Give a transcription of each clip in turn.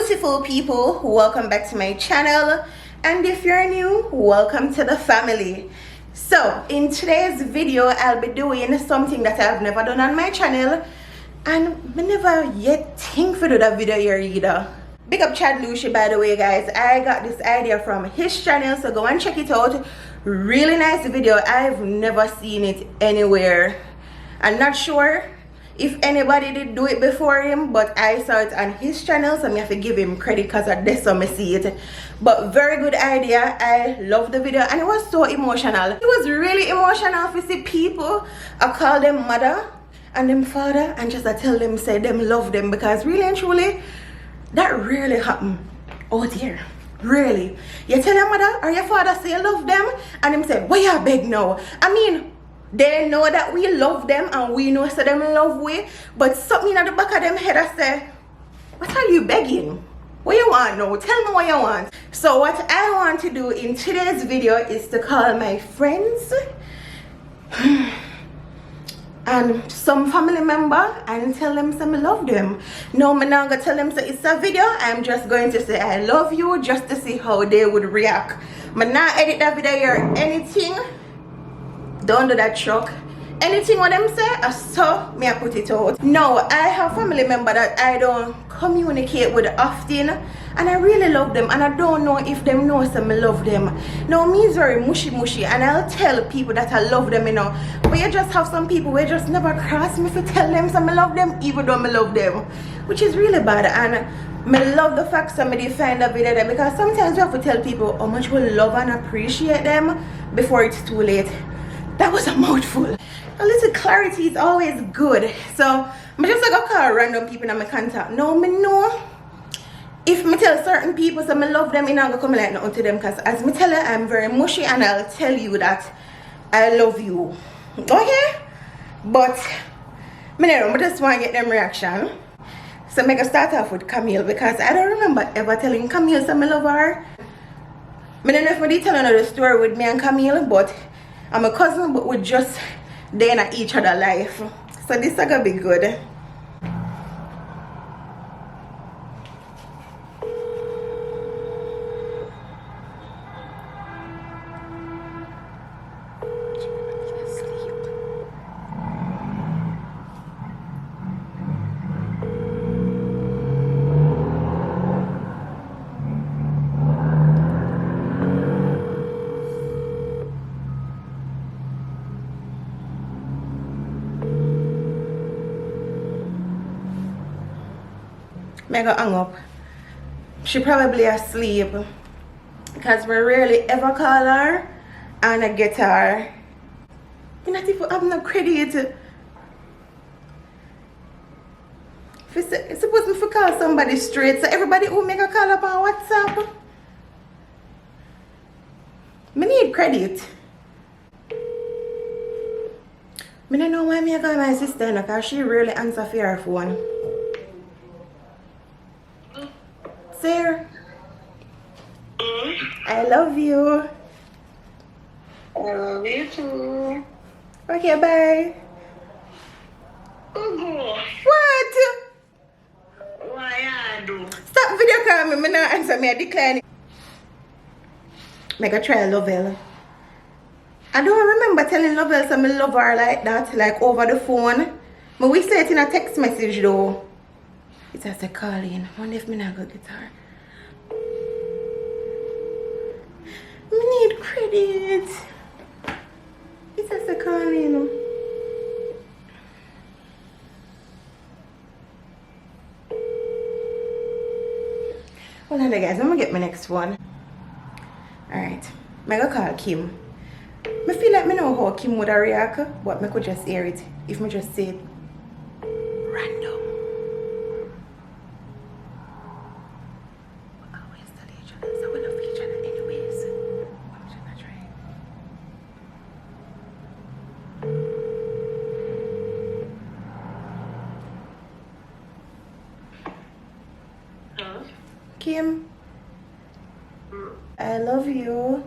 beautiful people, welcome back to my channel, and if you're new, welcome to the family. So in today's video I'll be doing something that I've never done on my channel, and I never yet think to do that video here either. Big up Chad Lucy, by the way, guys. I got this idea from his channel, so go and check it out. Really nice video. I've never seen it anywhere. I'm not sure if anybody did do it before him, but I saw it on his channel, so I have to give him credit because that's how I see it. But very good idea. I love the video, and it was so emotional. It was really emotional to see people I call them mother and them father, and just I tell them, say them love them, because really and truly that really happened out here. Really, you tell your mother or your father say you love them, and them say, why you beg now? I mean, they know that we love them and we know so them love we, but something at the back of them head I say, what are you begging? What you want now? Tell me what you want. So what I want to do in today's video is to call my friends and some family member and tell them some love them. No, I'm not gonna tell them so it's a video. I'm just going to say I love you just to see how they would react. I'm not edit that video or anything. Don't do that, truck. Anything what them say, I saw me I put it out. No, I have family member that I don't communicate with often, and I really love them, and I don't know if them know some love them. Now me is very mushy, and I'll tell people that I love them, you know. But you just have some people who just never cross me to tell them some I love them, even though I love them, which is really bad. And I love the fact somebody find a video there, because sometimes you have to tell people how much we love and appreciate them before it's too late. That was a mouthful. A little clarity is always good. So I'm just like call random people in my contact. No, me know if me tell certain people so I love them, I'm not gonna come like nothing to them, because as me tell you, I'm very mushy, and I'll tell you that I love you. Okay? But me know, I just want to get them reaction. So I'm gonna start off with Camille, because I don't remember ever telling Camille so I love her. I don't know if I did tell another story with me and Camille, but I'm a cousin, but we're just there in each other's life. So this is gonna be good. Mega hung up. She probably asleep, because we rarely ever call her and I get her. You not even have no credit. It's supposed to call somebody straight, so everybody who make a call up on WhatsApp, me need credit. I don't know why I call my sister, because she really answers for her phone. Sir, I love you. I love you too. Okay, bye. What? Why I do? Stop video calling me. Me not answer me. I decline it. Make a try Lovell. I don't remember telling Lovell so I love her like that, like over the phone. But we say it in a text message though. It has a call in. I wonder if me not go get her. Me need credit. It has a call in. Hold on guys, I'm gonna get my next one. Alright. I'm gonna call Kim. I feel like I know how Kim would react, but I could just hear it if I just say it random. Kim, I love you.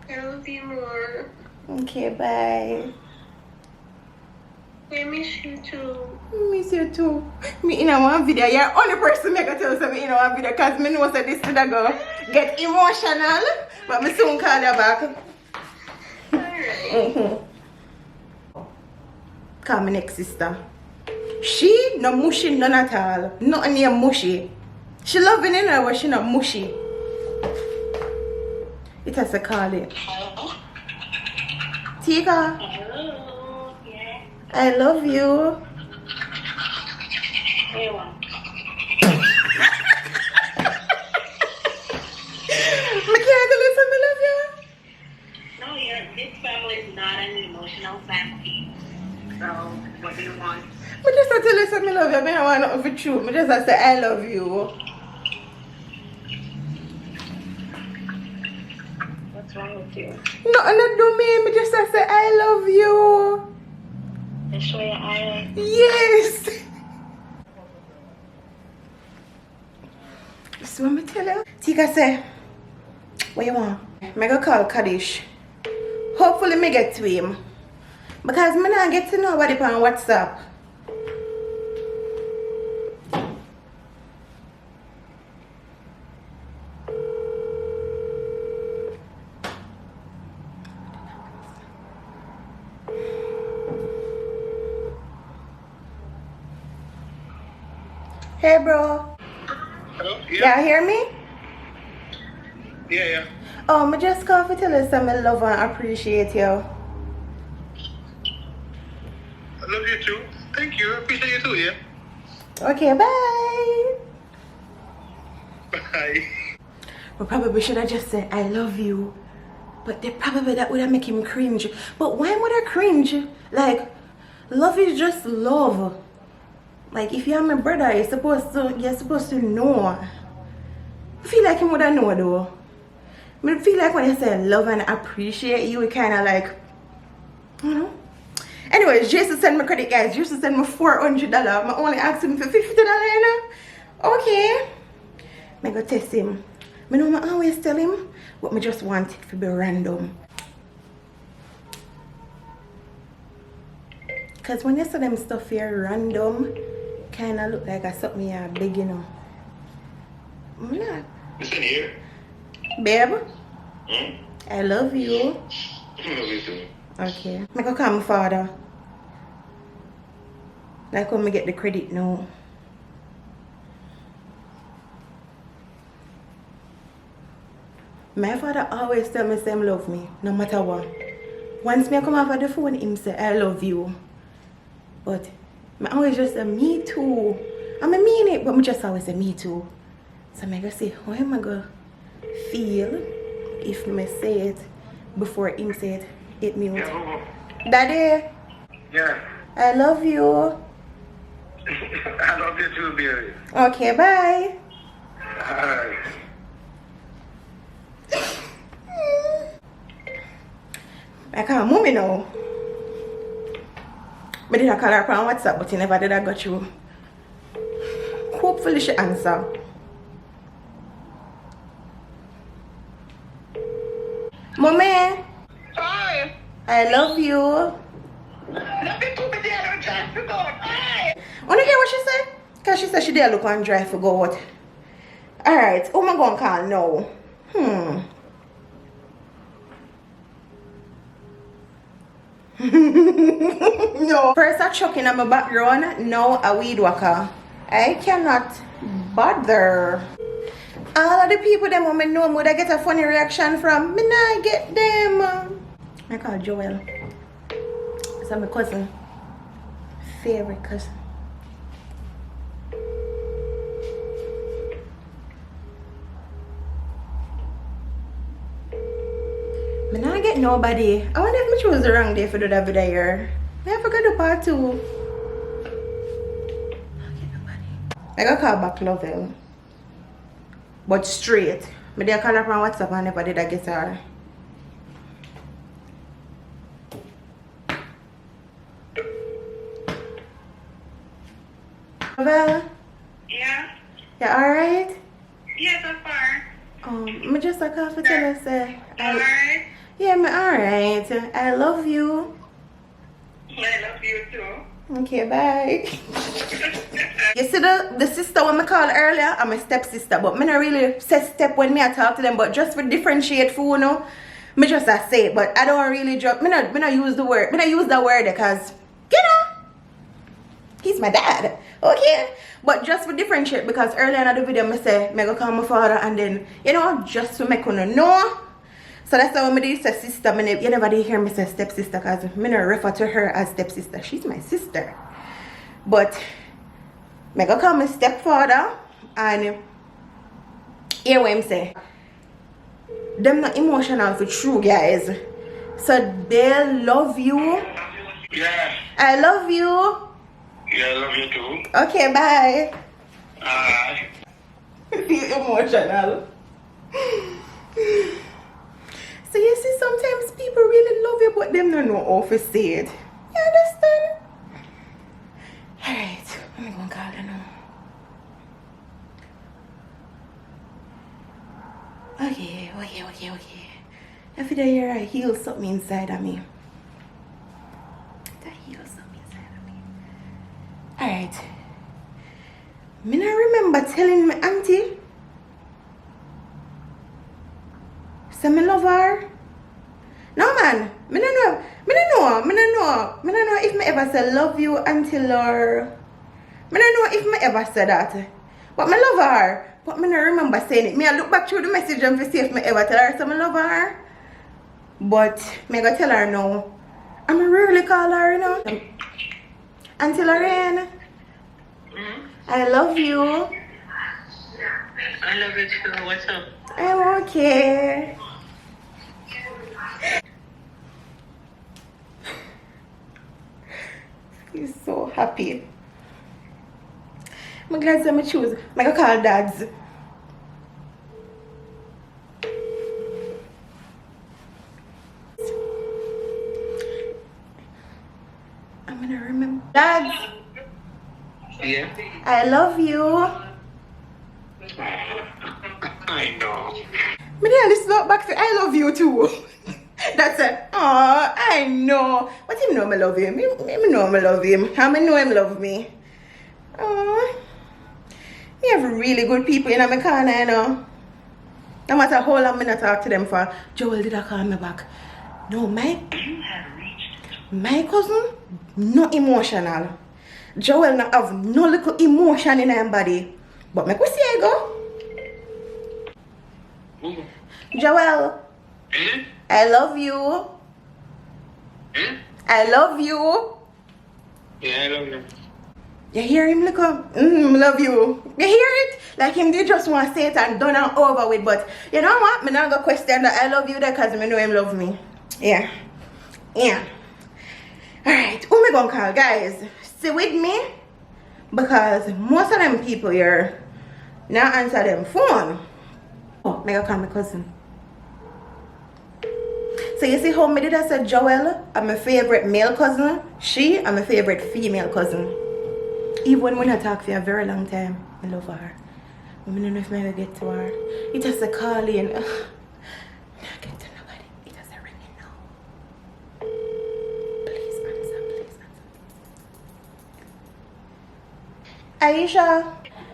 I love you more. Okay, bye. I miss you too. Miss you too. Me in one video. You're the only person I can tell me in one video because me know that this is go get emotional. But me soon call you back. Alright. Call my next sister. She no mushy none at all. Not near mushy. She loving it but she not mushy. It has to call it. Hello? Tika, Hello? Yeah. I love you. Hey, one. Me can't listen, I love you. No, this family is not an emotional family. So, what do you want? I just have to listen, I love you. I don't want nothing for true. I just have to say I love you. What's wrong with you? Nothing to do me. I just have to say I love you. Let's show your eye. Yes. So let me tell you. Tika say, what you want? I'm going to call Kaddish. Hopefully me get to him. Because I don't get to nobody on WhatsApp. Hey bro. Hello? Y'all hear me? Yeah. I just called to tell you some I love and appreciate you. I love you too. Thank you. I appreciate you too, yeah. Okay, bye. Bye. We probably should have just said I love you. But that would have make him cringe. But why would I cringe? Like, love is just love. Like, if you're my brother, you're supposed to know. I feel like him would have know though. I feel like when you say love and appreciate you, it kind of like, you know. Anyways, Jason sent me credit, guys. Jason sent me $400. I only asked him for $50, you know. Okay. I'm going to test him. I know I always tell him, but I just want it to be random. Because when you say them stuff here random, kind of look like I something you're big, you know. I'm not. Listen here. Babe, Hmm? I love you. I love you too. Okay. I'm going to call my father. Like when I get the credit now. My father always tell me say love me, no matter what. Once me come over the phone, him say I love you. But I always just say me too. I mean it, but I just always say me too. So I'm gonna say, how am I gonna feel if I say it before him say it? It means, Daddy, Yeah. I love you. I love you too, baby. Okay, bye. Alright. I can't move me now. I did call her on WhatsApp, but he never did I got you. Hopefully she answer. Mommy, Hi. I love you. Love you too, but I don't try to go. Hi. Wanna hear what she said? Cause she said she did look on drive for God. Alright, who am I gonna call now? No. First a truck in my background, now a weed whacker. I cannot bother. All of the people them who me know would I get a funny reaction from, me not get them. I call Joel. It's my cousin. Favorite cousin. Me not get nobody. I wonder if I chose the wrong day for do that video here. I forgot the part 2. Not get nobody. I got call back Lovell. But straight. Me did call her on WhatsApp and never did I get her. Lovell, Yeah? you alright? Yes, I'm fine. Me just like off to tell her say Alright. yeah, me alright. I love you. I love you. you too. Okay, bye. You see the sister when I called earlier, I'm a stepsister, but me not really say step when me I talk to them, but just for differentiate for you know, me just I say it, but I don't really me not use the word. Me not use the word because you know he's my dad. Okay? But just for differentiate because earlier in the video me say me go call my father and then you know just to make you know. So that's why when I say sister, you never did hear me say stepsister because I don't refer to her as stepsister. She's my sister. But I go call my stepfather and hear what him say. Them not emotional for true guys. So they love you. Yeah. I love you. Yeah, I love you too. Okay, bye. Bye. Emotional. So you see, sometimes people really love you, but them don't know how to say it. You understand? Alright, I'm gonna call her now. Okay. I feel that you're right. Heal something inside of me. That heal something inside of me. Alright. Me not remember telling my auntie. So me love her. No man, me no know if me ever say love you until or me no know if me ever said that. But me love her. But me no remember saying it. Me I look back through the message and see if me ever tell her so me love her. But me go tell her now. I'm rarely call her, you know. Until Lorraine. I love you. I love you too. What's up? I'm okay. He's so happy. I'm glad that I choose. I'm gonna call dads. I'm gonna remember. Dads, Yeah. I love you. I know. Me didn't listen back to I love you too. That's it. Oh, I know. But him know me love him. Me know me love him. How me know him love me? Oh, me have really good people in my corner, you know. No matter how long I not talk to them for. Joel did I call me back? No, my cousin, no emotional. Joel not have no little emotion in her body. But me go see I go. Joel, I love you. I love you. Yeah, I love you. You hear him look up? Love you. You hear it? Like him they just want to say it and done and over with. But you know what? Me not gonna question that I love you there because I know him love me. Yeah. Alright, who me gonna call? Guys, stay with me. Because most of them people here now answer them phone. Oh, I gotta call my cousin. So you see how me did I say Joel, I'm my favorite male cousin. She, I'm my favorite female cousin. Even when I talk for a very long time, I love her. But I don't know if I get to her. It has a call in. I get to nobody. It has a ringing now. Please answer, Aisha,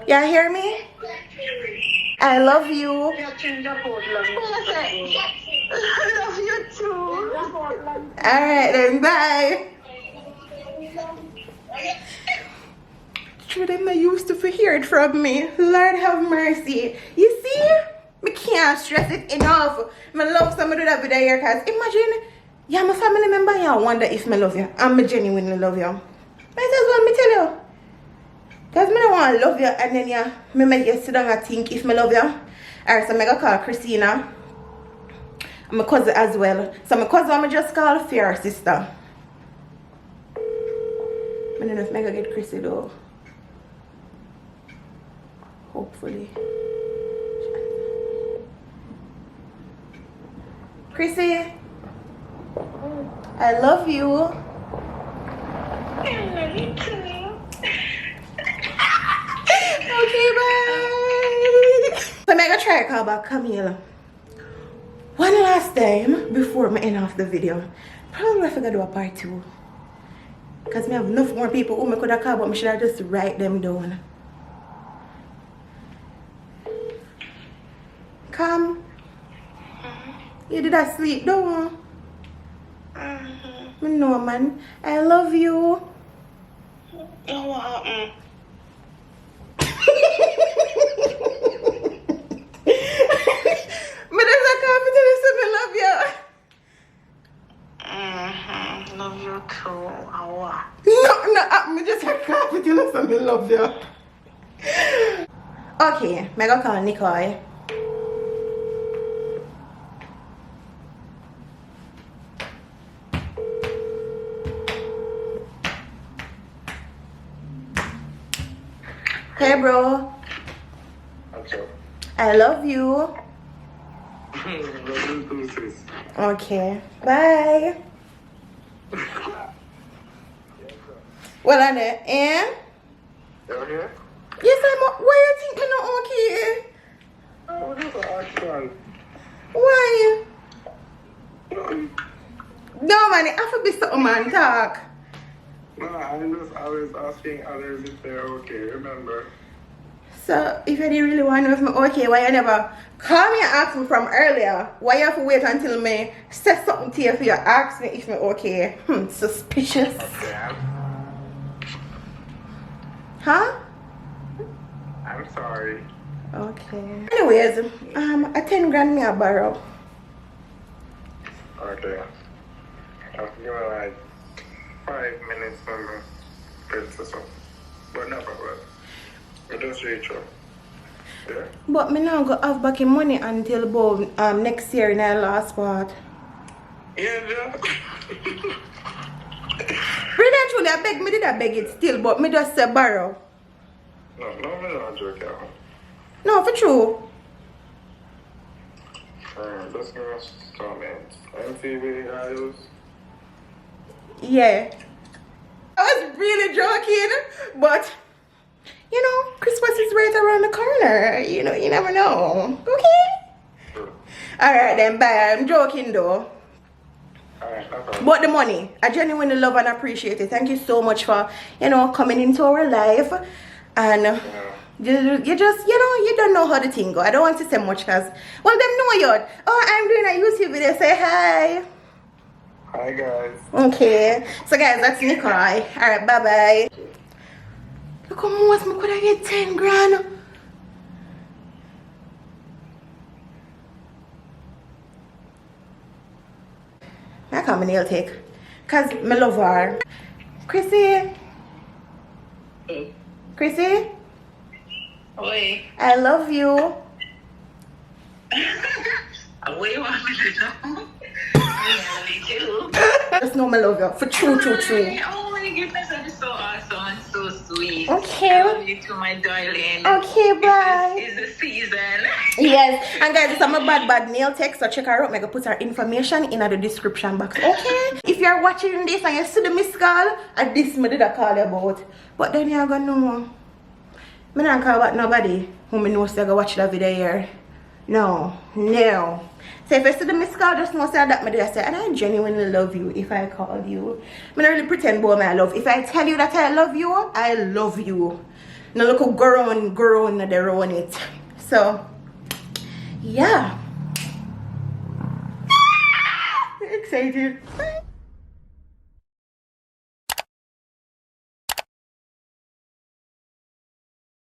you hear me? I love you. I love you too. Alright then, bye. Sure, them I used to hear it from me. Lord have mercy. You see? Me can't stress it enough. I love somebody that be there because imagine you're my family member and you wonder if I love you. I'm genuinely love you. Might as well me tell you. Because I don't want to love you and then me make you sit down and think if I love you. Alright, so I'm going to call Christina. I'm my cousin as well. So my cousin I'm just call for her sister. I don't know if I'm going to get Chrissy though. Hopefully. Chrissy, I love you. I love you too. Okay, bye. So I'm gonna try to call back Camille one last time before I end off the video. Probably I forgot to do a part 2. Because I have enough more people who I could have called, but I should have just write them down. Come. You did I sleep, don't you? No, man. I love you. Oh, what happened? But there's a confidence in me, love you. Love you too. How? No, me just a confidence in me, love you. Okay, I go call Nicole. Hey, bro. What's up? I love you. Love you too, sis. Okay, bye. Well, I know, and You here? yes, I'm. Why you think me not okay? Oh, just action. Why? No, man, it have to be something, man. Talk. No, I'm just always asking others if they're okay, remember? So, if you really want to know if I'm okay, why you never call me and ask me from earlier? Why you have to wait until me say something to you if you ask me if I'm okay? Suspicious. Okay, Huh? I'm sorry. Okay. Anyways, a 10 grand me a borrow. Okay. I'll give you like 5 minutes from the princess. But no problem. We just reach out. Yeah? But me now go have back in money until about next year in our last part. Yeah, yeah. Really and truly, I beg me did I beg it still, but me just say borrow. No, me not joking. No, for true. Just give us comments. MTV I use. Yeah. I was really joking, but you know, Christmas is right around the corner. You know, you never know. Okay? Sure. Alright then, bye. I'm joking though. Alright, no problem. But the money, I genuinely love and appreciate it. Thank you so much for, you know, coming into our life. And you just, you know, you don't know how the thing go. I don't want to say much because, well, them know you. Oh, I'm doing a YouTube video. Say hi. Hi, guys. Okay. So, guys, that's Nicole. Alright, bye-bye. Look how much I could have get 10 grand. I call my nail take. Because I love her. Chrissy. Chrissy. Oi. I love you. What you want me to know? I love you too. Just know I love you. For true. Oh my goodness, that is so awesome and so sweet. Okay. I love you too, my darling. Okay, bye. It's the season. Yes. And guys, it's a bad nail tech, so check her out. I'm going to put her information in the description box. Okay? If you're watching this and you see the missed call, and this me did I call you about. But then you're going to know. I don't call about nobody who me know say go watch the video here. No. So if I see the missed call, just know say that me did I say, and I genuinely love you if I call you. I don't really pretend about my love. If I tell you that I love you, I love you. No look how grow on it. So yeah. Excited.